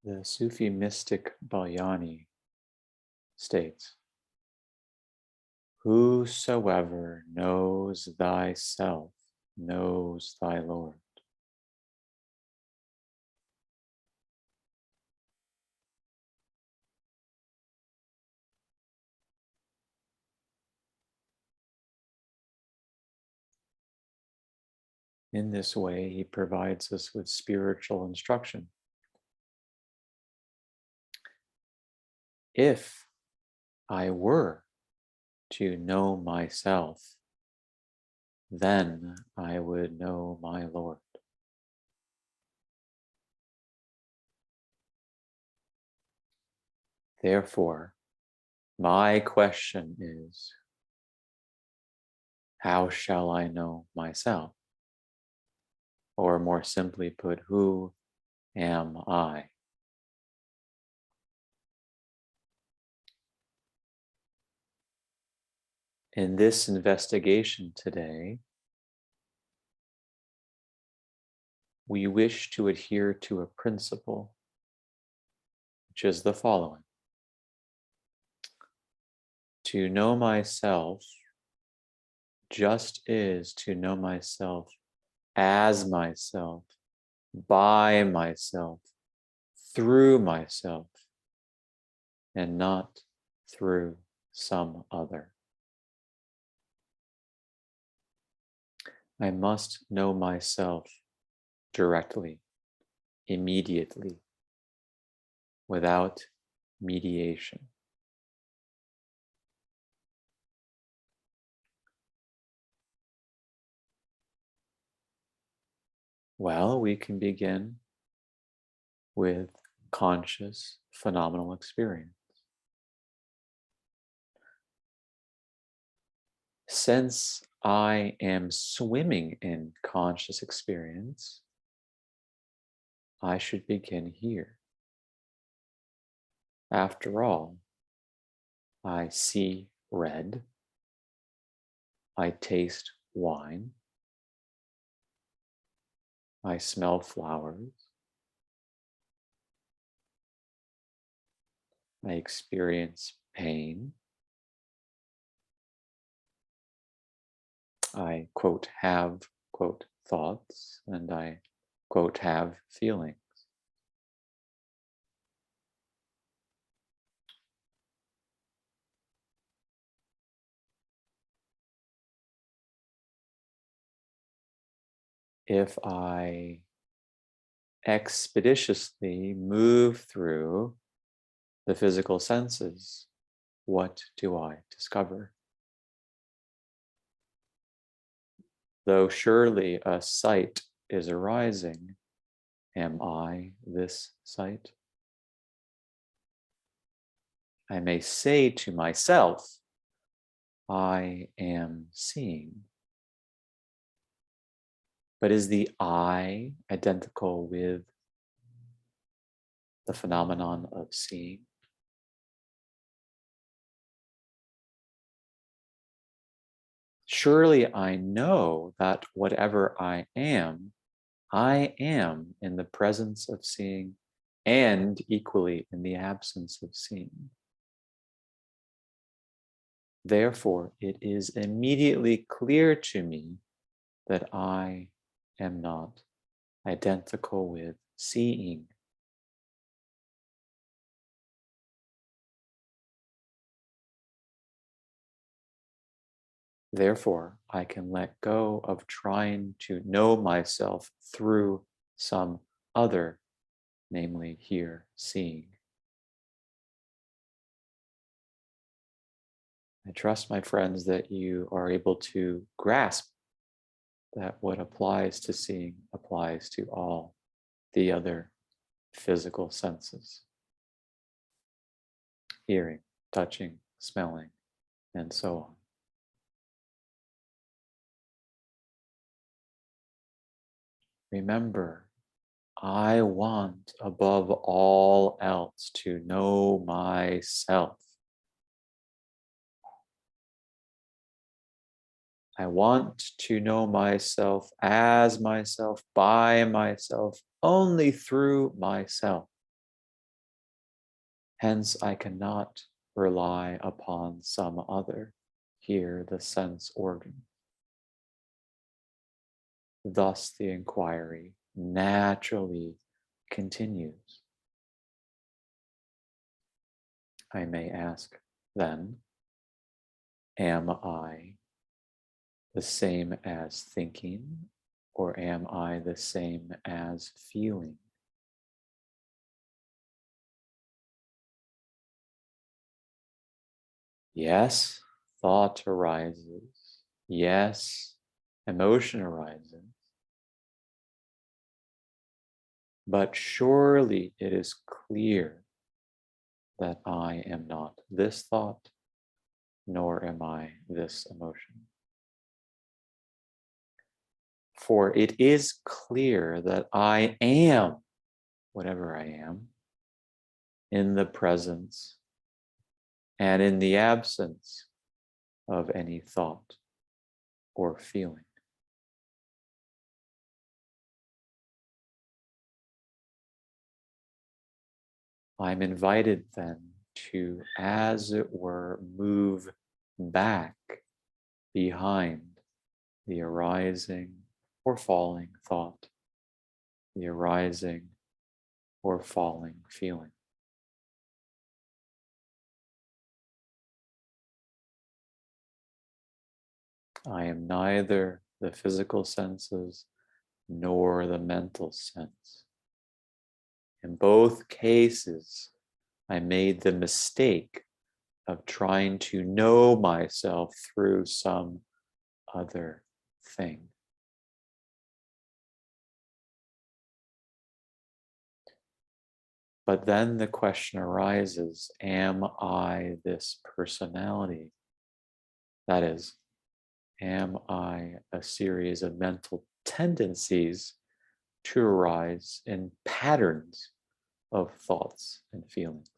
The Sufi mystic Balyani states, "Whosoever knows thyself knows thy Lord." In this way, he provides us with spiritual instruction. If I were to know myself, then I would know my Lord. Therefore, my question is, how shall I know myself? Or more simply put, who am I? In this investigation today, we wish to adhere to a principle, which is the following. To know myself just is to know myself as myself, by myself, through myself, and not through some other. I must know myself directly, immediately, without mediation. Well, we can begin with conscious phenomenal experience. Since I am swimming in conscious experience, I should begin here. After all, I see red, I taste wine, I smell flowers, I experience pain, I, quote, have, quote, thoughts, and I, quote, have feelings. If I expeditiously move through the physical senses, what do I discover? Though surely a sight is arising, am I this sight? I may say to myself, I am seeing. But is the I identical with the phenomenon of seeing? Surely I know that whatever I am in the presence of seeing and equally in the absence of seeing. Therefore, it is immediately clear to me that I am not identical with seeing. Therefore, I can let go of trying to know myself through some other, namely here, seeing. I trust, my friends, that you are able to grasp that what applies to seeing applies to all the other physical senses: hearing, touching, smelling, and so on. Remember, I want above all else to know myself. I want to know myself as myself, by myself, only through myself. Hence, I cannot rely upon some other, here the sense organ. Thus, the inquiry naturally continues. I may ask then, am I the same as thinking, or am I the same as feeling? Yes, thought arises. Yes, emotion arises. But surely it is clear that I am not this thought, nor am I this emotion. For it is clear that I am whatever I am in the presence and in the absence of any thought or feeling. I'm invited then to, as it were, move back behind the arising or falling thought, the arising or falling feeling. I am neither the physical senses nor the mental sense. In both cases, I made the mistake of trying to know myself through some other thing. But then the question arises, am I this personality? That is, am I a series of mental tendencies to arise in patterns of thoughts and feelings?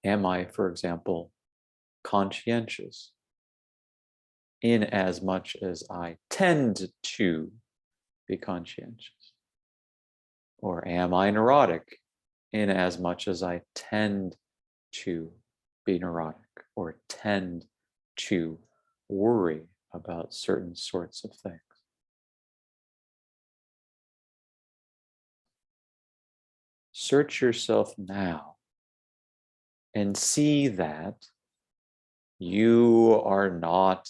Am I, for example, conscientious in as much as I tend to be conscientious? Or am I neurotic in as much as I tend to be neurotic or tend to worry about certain sorts of things? Search yourself now and see that you are not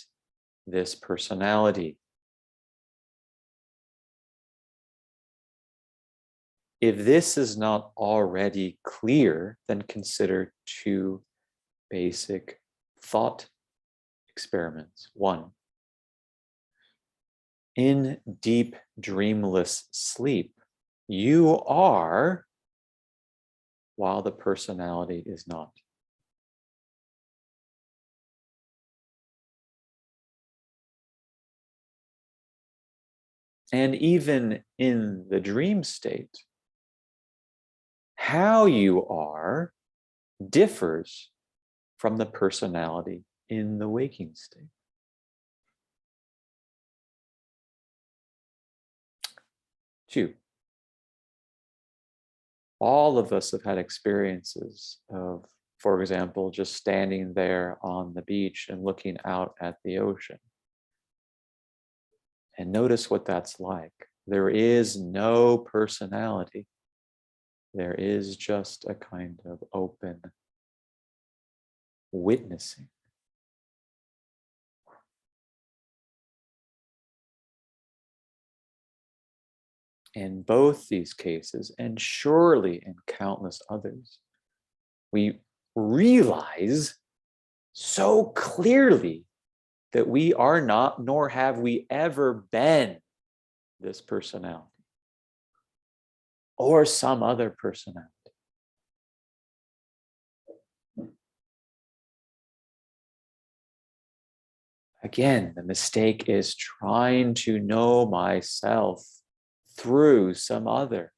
this personality. If this is not already clear, then consider two basic thought experiments. One, in deep dreamless sleep, you are while the personality is not. And even in the dream state, how you are differs from the personality in the waking state. Two, all of us have had experiences of, for example, just standing there on the beach and looking out at the ocean. And notice what that's like. There is no personality. There is just a kind of open witnessing. In both these cases, and surely in countless others, we realize so clearly that we are not, nor have we ever been, this personality or some other personality. Again, the mistake is trying to know myself through some other.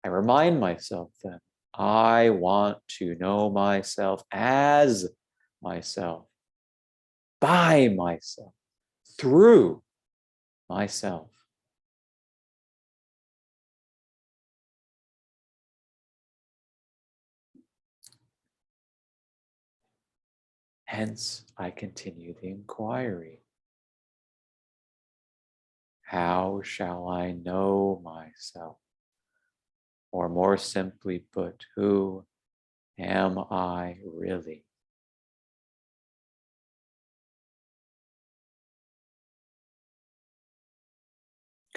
I remind myself that I want to know myself as myself, by myself, through myself. Hence, I continue the inquiry. How shall I know myself? Or more simply put, who am I really?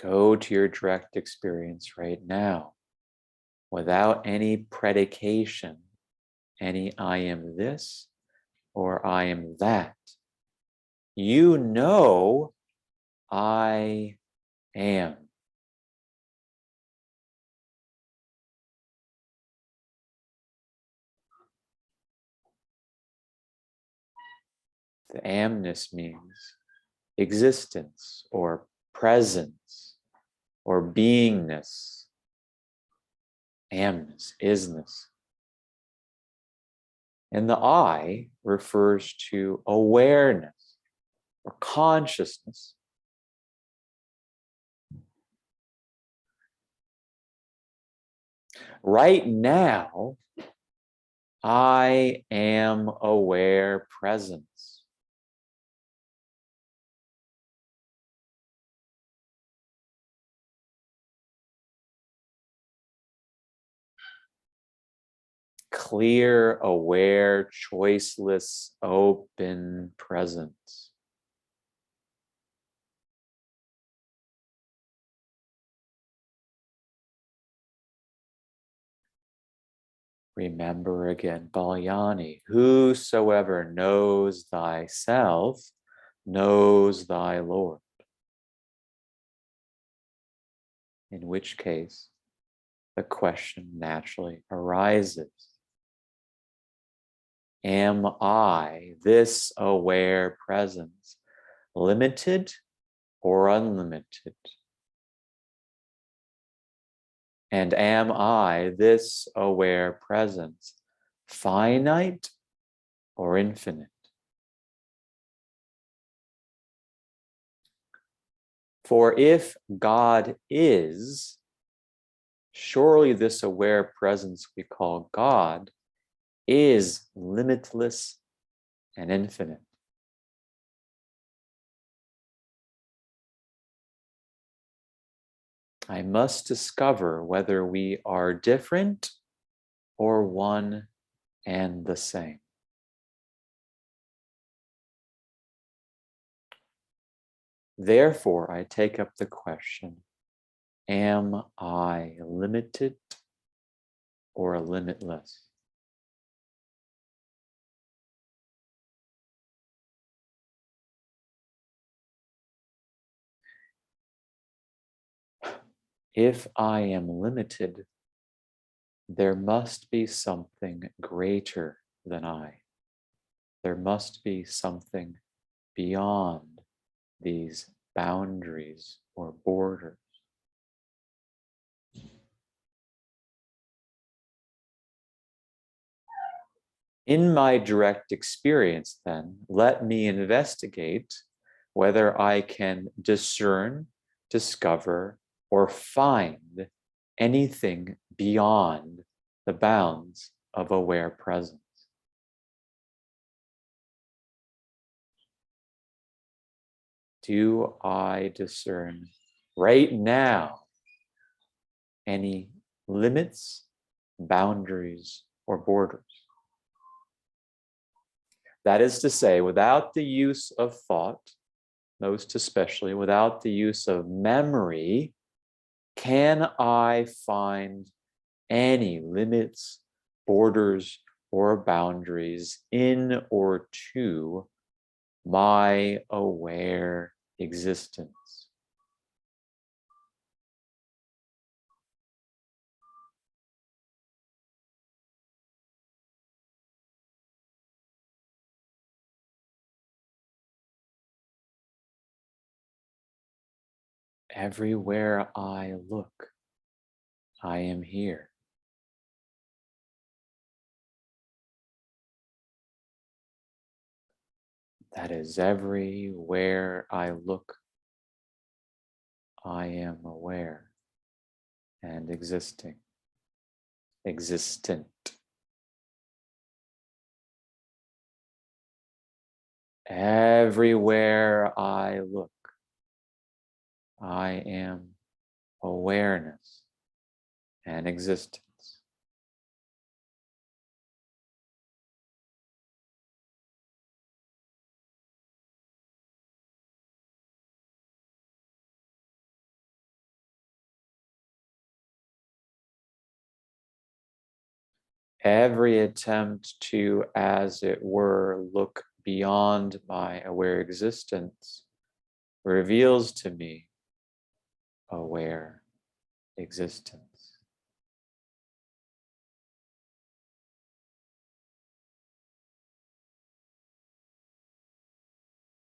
Go to your direct experience right now without any predication, any I am this or I am that. You know I am. The amness means existence or presence or beingness. Amness, isness. And the I refers to awareness or consciousness. Right now, I am aware presence. Clear, aware, choiceless, open presence. Remember again, Balyani, whosoever knows thyself knows thy Lord. In which case, the question naturally arises. Am I, this aware presence, limited or unlimited? And am I, this aware presence, finite or infinite? For if God is, surely this aware presence we call God is limitless and infinite. I must discover whether we are different or one and the same. Therefore, I take up the question, am I limited or limitless? If I am limited, there must be something greater than I. There must be something beyond these boundaries or borders. In my direct experience, then, let me investigate whether I can discern, discover, or find anything beyond the bounds of aware presence. Do I discern right now any limits, boundaries, or borders? That is to say, without the use of thought, most especially without the use of memory, can I find any limits, borders, or boundaries in or to my aware existence? Everywhere I look, I am here. That is, everywhere I look, I am aware and existing, existent. Everywhere I look, I am awareness and existence. Every attempt to, as it were, look beyond my aware existence reveals to me aware existence.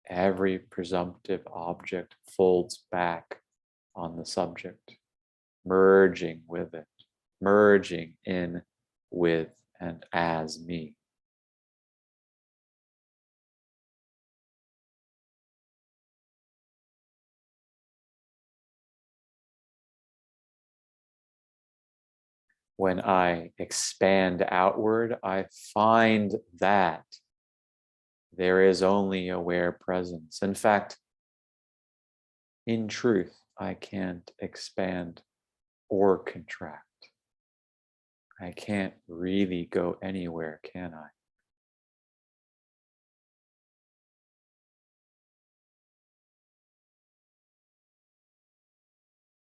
Every presumptive object folds back on the subject, merging with it, merging in with and as me. When I expand outward, I find that there is only aware presence. In fact, in truth, I can't expand or contract. I can't really go anywhere, can I?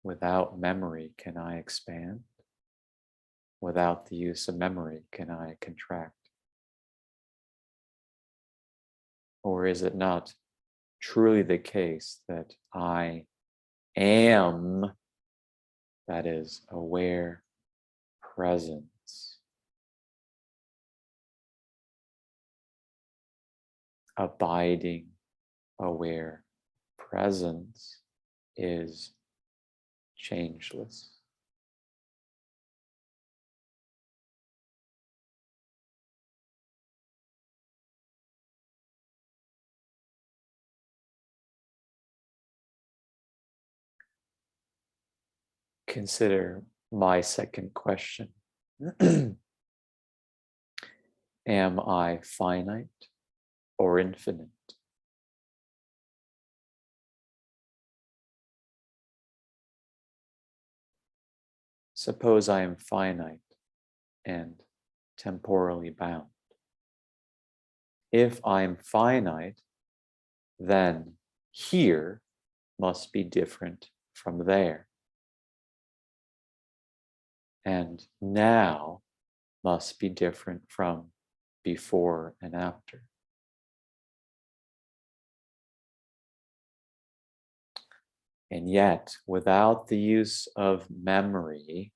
Without memory, can I expand? Without the use of memory, can I contract? Or is it not truly the case that I am, that is, aware presence, abiding aware presence is changeless? Consider my second question. Am I finite or infinite? Suppose I am finite and temporally bound. If I'm finite, then here must be different from there. And now must be different from before and after. And yet, without the use of memory,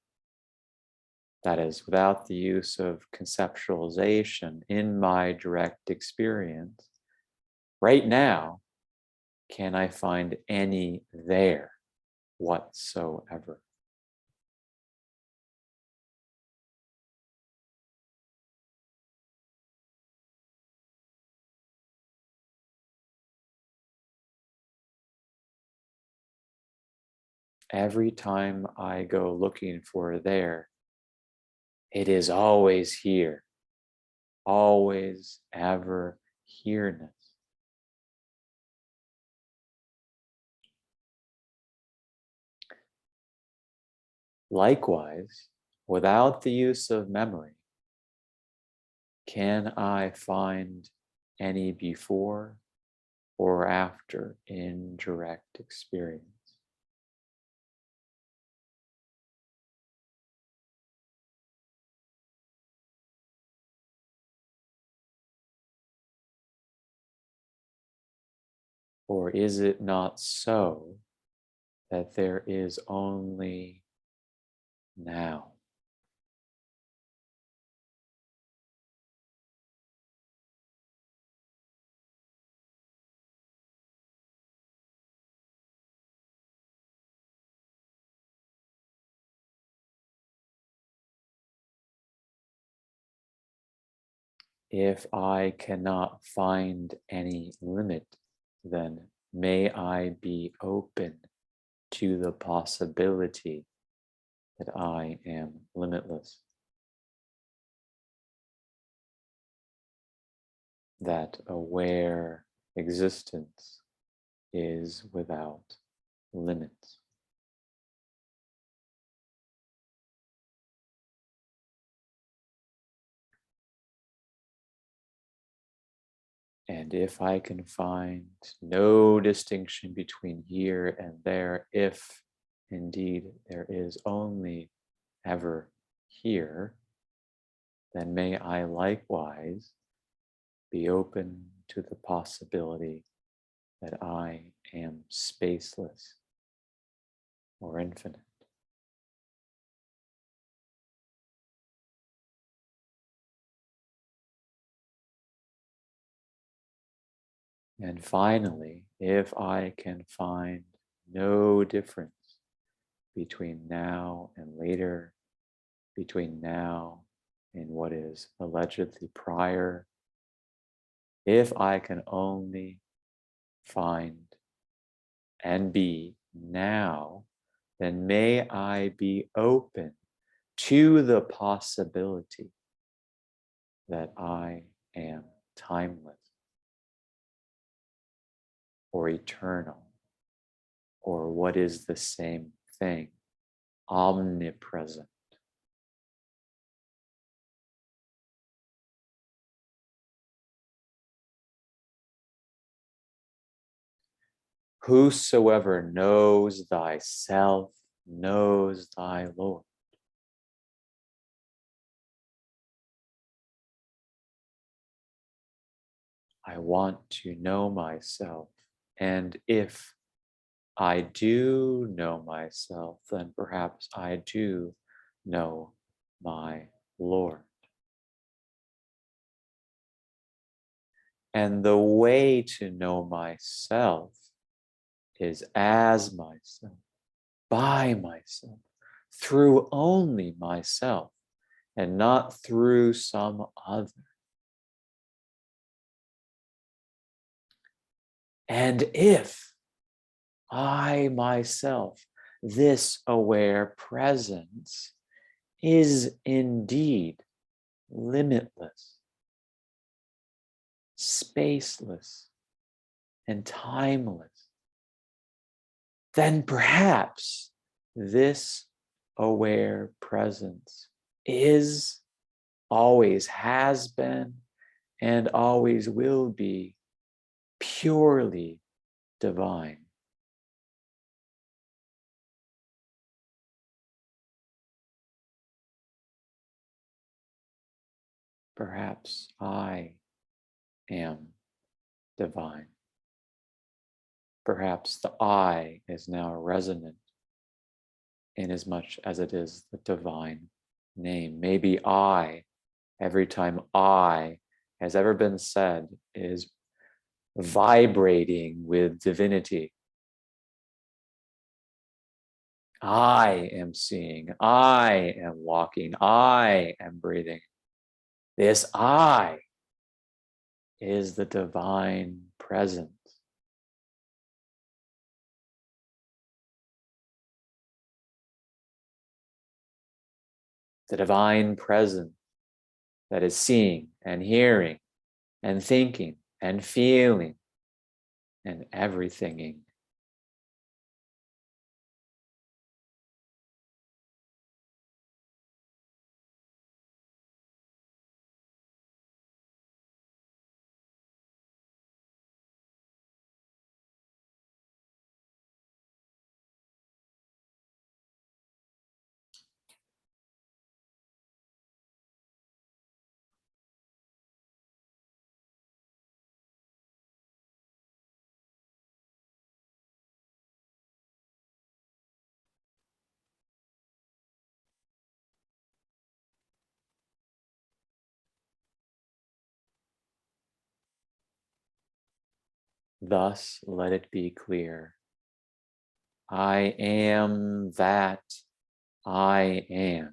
that is, without the use of conceptualization in my direct experience, right now, can I find any there whatsoever? Every time I go looking for there, it is always here, always, ever here-ness. Likewise, without the use of memory, can I find any before or after in direct experience? Or is it not so that there is only now? If I cannot find any limit, then may I be open to the possibility that I am limitless, that aware existence is without limits. And if I can find no distinction between here and there, if indeed there is only ever here, then may I likewise be open to the possibility that I am spaceless or infinite. And finally, if I can find no difference between now and later, between now and what is allegedly prior, if I can only find and be now, then may I be open to the possibility that I am timeless or eternal, or what is the same thing, omnipresent. Whosoever knows thyself knows thy Lord. I want to know myself, and if I do know myself, then perhaps I do know my Lord. And the way to know myself is as myself, by myself, through only myself, and not through some other. And if I myself, this aware presence, is indeed limitless, spaceless, and timeless, then perhaps this aware presence is, always has been, and always will be purely divine. Perhaps I am divine. Perhaps the I is now resonant inasmuch as it is the divine name. Maybe I, every time I has ever been said, is vibrating with divinity. I am seeing, I am walking, I am breathing. This I is the divine presence. The divine presence that is seeing and hearing and thinking and feeling and everythinging. Thus, let it be clear. I am that I am.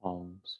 Palms